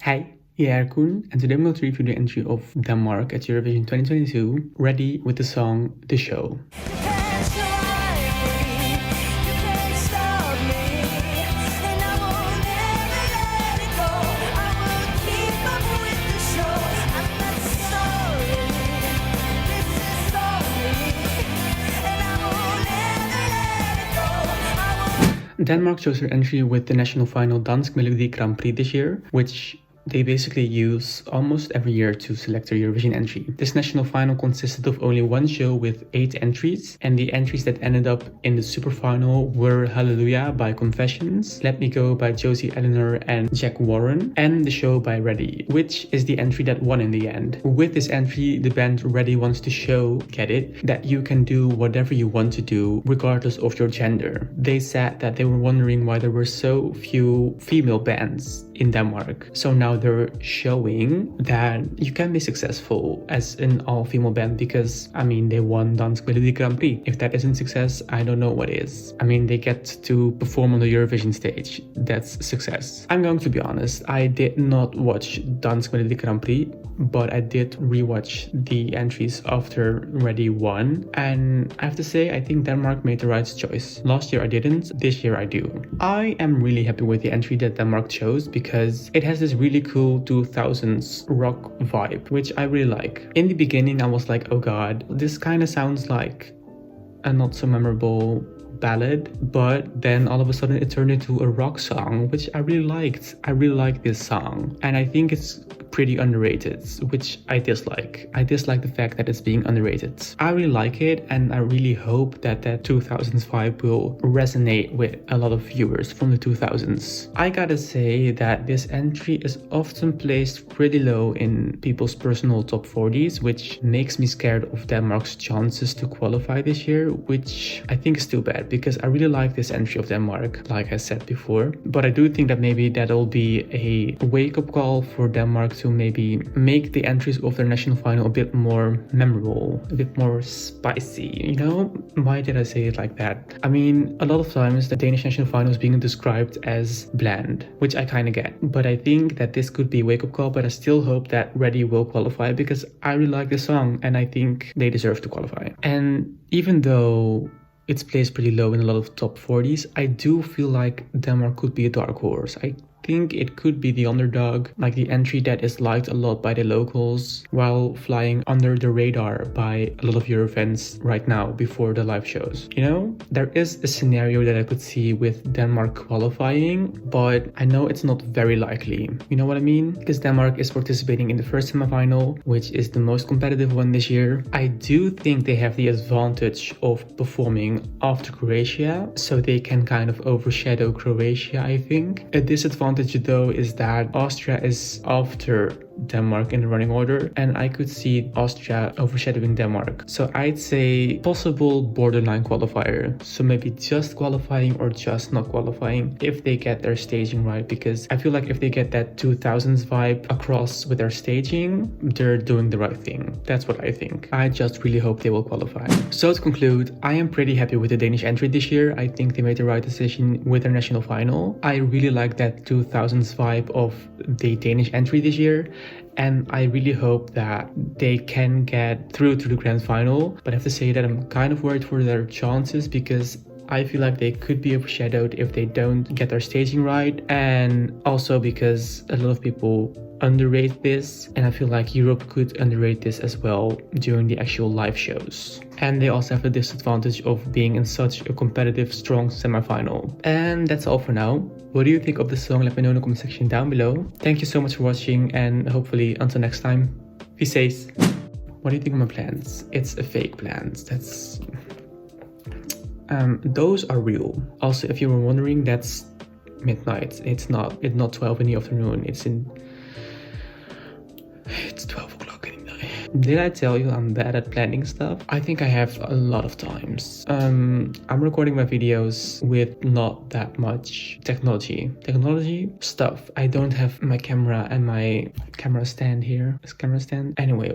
Hi, yeah, Koen, and today I'm going to review the entry of Denmark at Eurovision 2022, ready with the song The Show. Denmark chose their entry with the national final Dansk Melodi Grand Prix this year, which they basically use almost every year to select their Eurovision entry. This national final consisted of only one show with 8 entries, and the entries that ended up in the super final were Hallelujah by Confessions, Let Me Go by Josie Eleanor and Jack Warren, and The Show by Reddy, which is the entry that won in the end. With this entry, the band Reddy wants to show, get it, that you can do whatever you want to do regardless of your gender. They said that they were wondering why there were so few female bands in Denmark. So now they're showing that you can be successful as an all-female band because, I mean, they won Dansk Melodi Grand Prix. If that isn't success, I don't know what is. I mean, they get to perform on the Eurovision stage. That's success. I'm going to be honest, I did not watch Dansk Melodi Grand Prix, but I did rewatch the entries after Reddy won. And I have to say, I think Denmark made the right choice. Last year I didn't, this year I do. I am really happy with the entry that Denmark chose because it has this really cool 2000s rock vibe, which I really like. In the beginning I was like, oh god, this kind of sounds like a not so memorable ballad, but then all of a sudden it turned into a rock song, which I really liked. I really like this song, and I think it's pretty underrated, which I dislike. I dislike the fact that it's being underrated. I really like it, and I really hope that that 2000s vibe will resonate with a lot of viewers from the 2000s. I gotta say that this entry is often placed pretty low in people's personal top 40s, which makes me scared of Denmark's chances to qualify this year, which I think is too bad because I really like this entry of Denmark, like I said before. But I do think that maybe that'll be a wake-up call for Denmark to maybe make the entries of their national final a bit more memorable, a bit more spicy, you know? Why did I say it like that? I mean, a lot of times the Danish national final is being described as bland, which I kind of get. But I think that this could be a wake-up call, but I still hope that Reddy will qualify because I really like this song and I think they deserve to qualify. And even though it's placed pretty low in a lot of top 40s, I do feel like Denmark could be a dark horse. I think it could be the underdog, like the entry that is liked a lot by the locals while flying under the radar by a lot of Eurofans right now before the live shows. You know, there is a scenario that I could see with Denmark qualifying, but I know it's not very likely. You know what I mean? Because Denmark is participating in the first semifinal, which is the most competitive one this year. I do think they have the advantage of performing after Croatia, so they can kind of overshadow Croatia, I think. A disadvantage though is that Austria is after Denmark in the running order, and I could see Austria overshadowing Denmark. So I'd say possible borderline qualifier. So maybe just qualifying or just not qualifying if they get their staging right, because I feel like if they get that 2000s vibe across with their staging, they're doing the right thing. That's what I think. I just really hope they will qualify. So to conclude, I am pretty happy with the Danish entry this year. I think they made the right decision with their national final. I really like that 2000s vibe of the Danish entry this year, and I really hope that they can get through to the grand final. But I have to say that I'm kind of worried for their chances because I feel like they could be overshadowed if they don't get their staging right, and also because a lot of people underrate this, and I feel like Europe could underrate this as well during the actual live shows. And they also have the disadvantage of being in such a competitive, strong semifinal. And that's all for now. What do you think of the song? Let me know in the comment section down below. Thank you so much for watching, and hopefully until next time, be safe. What do you think of my plans? It's a fake plans. That's those are real. Also, if you were wondering, that's midnight. It's not 12 in the afternoon. It's 12 o'clock in the night. Did I tell you I'm bad at planning stuff? I think I have a lot of times. I'm recording my videos with not that much technology stuff. I don't have my camera and my camera stand here. This camera stand. Anyway.